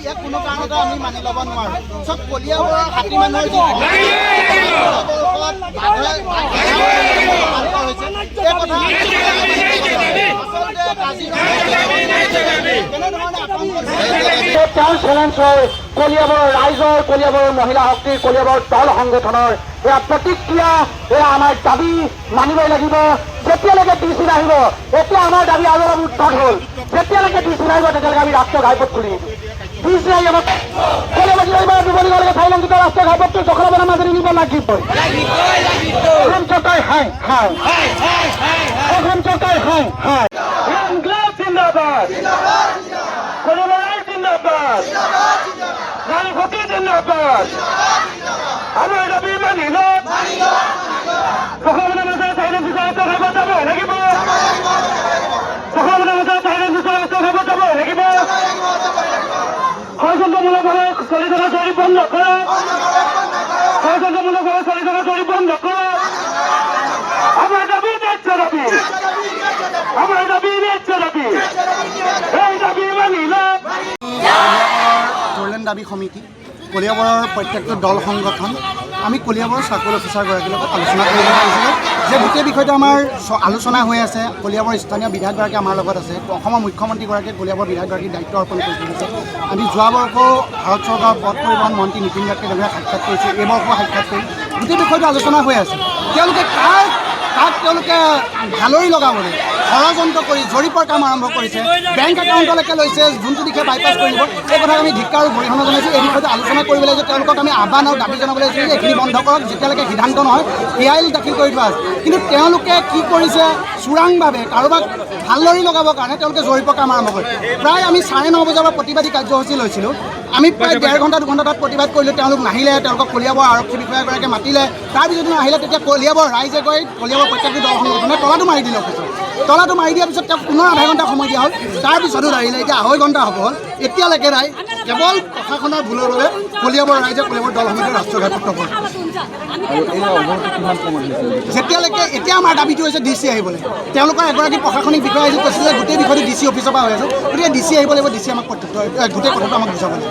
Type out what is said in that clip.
ইয়াক কোনো কাৰণতে আমি মানি ল'ব নোৱাৰোঁ। চব কলিয়াবৰৰ হাতী মানুহৰ যি কলিয়াবৰৰ ৰাইজৰ, কলিয়াবৰৰ মহিলা শক্তিৰ, কলিয়াবৰ দল সংগঠনৰ এয়া প্ৰতিক্ৰিয়া, এয়া আমাৰ দাবী মানিবই লাগিব। যেতিয়ালৈকে ডিচি নাহিব, এতিয়া আমাৰ দাবী আৰু অলপ উত্তৰ হ'ল। যেতিয়ালৈকে ডিচি নাহিব তেতিয়ালৈকে আমি ৰাষ্ট্ৰীয় ঘাইপথ খুলিম। ডিচি আহিব কলিয়াবৰ জিলাৰ দুবলিগলৈকে চাৰিলংকিত ৰাষ্ট্ৰীয় ঘাইপথটো দখল হ'ব মাজেৰে নিব লাগিবই। অসম চৰকাৰ হাই হাই, অসম চৰকাৰ হাই হাই, ইনকলাব জিন্দাবাদ, কলিয়াবৰ ৰাইজ জিন্দাবাদ, নাৰী শক্তি জিন্দাবাদ। আমাৰ দাবী মানি লওক। সকলোৰে মাজত চাৰিলংকিত ৰাষ্ট্ৰীয় ঘাইপথ যাব লাগিব। সকলোৰে মাজত চাৰিলংকিত ৰাষ্ট্ৰীয় ঘাইপথ যাব লাগিব। ষড়যন্ত্ৰমূলকভাৱে চলি থকা জৰীপ বন্ধ কৰক। ষড়যন্ত্ৰমূলকভাৱে চলি থকা জৰীপ বন্ধ কৰক। আমাৰ দাবী ন্যায্য দাবী, আমাৰ দাবী ন্যায্য দাবী, এই দাবী মানি লওক। ফ'ৰলেন দাবী সমিতি, কলিয়াবৰৰ প্ৰত্যেকটো দল সংগঠন, আমি কলিয়াবৰৰ চাৰ্কল অফিচাৰগৰাকীৰ লগত আলোচনা কৰিব পাৰিছিলোঁ যে গোটেই বিষয়টো আমাৰ আলোচনা হৈ আছে। কলিয়াবৰ স্থানীয় বিধায়কগৰাকী আমাৰ লগত আছে। অসমৰ মুখ্যমন্ত্ৰীগৰাকীয়ে কলিয়াবৰ বিধায়কগৰাকীৰ দায়িত্ব অৰ্পণ কৰি তুলিছে। আমি যোৱা বৰ্ষও ভাৰত চৰকাৰৰ পথ পৰিবহণ মন্ত্ৰী নীতিন গাডকাৰীৰ লগত সাক্ষাৎ কৰিছোঁ, এই বৰ্ষও সাক্ষাৎ কৰিম। গোটেই বিষয়টো আলোচনা হৈ আছে। তেওঁলোকে কাক তেওঁলোকে ভালৰি লগাবলৈ ষড়যন্ত্ৰ কৰি জৰীপৰ কাম আৰম্ভ কৰিছে, বেংক একাউণ্টলৈকে লৈছে, যোনটো দিশে বাইপাছ কৰিব। এই কথাক আমি ধিক্কাৰ আৰু গৰিহণা জনাইছোঁ। এই বিষয়টো আলোচনা কৰিব লাগে যে তেওঁলোকক আমি আহ্বান আৰু দাবী জনাবলৈ লাগিছিল যে এইখিনি বন্ধ কৰক, যেতিয়ালৈকে সিদ্ধান্ত নহয় PIL দাখিল কৰি থোৱা আছে। কিন্তু তেওঁলোকে কি কৰিছে, চোৰাংভাৱে কাৰোবাক ভালদৰি লগাবৰ কাৰণে তেওঁলোকে জৰীপৰ কাম আৰম্ভ কৰে। প্ৰায় আমি 9:30 বজাৰ পৰা প্ৰতিবাদী কাৰ্যসূচী লৈছিলোঁ। আমি প্ৰায় 1.5 ঘণ্টা 2 ঘণ্টা তাত প্ৰতিবাদ কৰিলোঁ। তেওঁলোক নাহিলে, তেওঁলোকক কলিয়াবৰ আৰক্ষী বিষয়াগৰাকীয়ে মাতিলে। তাৰপিছতো নাহিলে। তেতিয়া কলিয়াবৰ ৰাইজে গৈ কলিয়াবৰ প্ৰত্যেকটো দল সংগঠনে তলাটো মাৰি দিলে অফিচত। তলাটো মাৰি দিয়াৰ পিছত তেওঁক পুনৰ আধা ঘণ্টা সময় দিয়া হ'ল। তাৰপিছতো নাহিলে। এতিয়া 2.5 ঘণ্টা হ'ব হ'ল, এতিয়ালৈকে নাই। কেৱল প্ৰশাসনৰ ভুলৰ বাবে কলিয়াবৰ ৰাইজে কলিয়াবৰ দল সংগঠনৰ ৰাষ্ট্ৰীয় ঘাইপথ কৰে। যেতিয়ালৈকে এতিয়া আমাৰ দাবীটো হৈছে DC আহিবলৈ। তেওঁলোকৰ এগৰাকী প্ৰশাসনিক বিষয়া আহি কৈছে যে গোটেই বিষয়টো DC অফিচৰ পৰা হৈ আছে, গতিকে DC আহিব লাগিব। DC আমাক গোটেই কথাটো আমাক বুজাব লাগিব।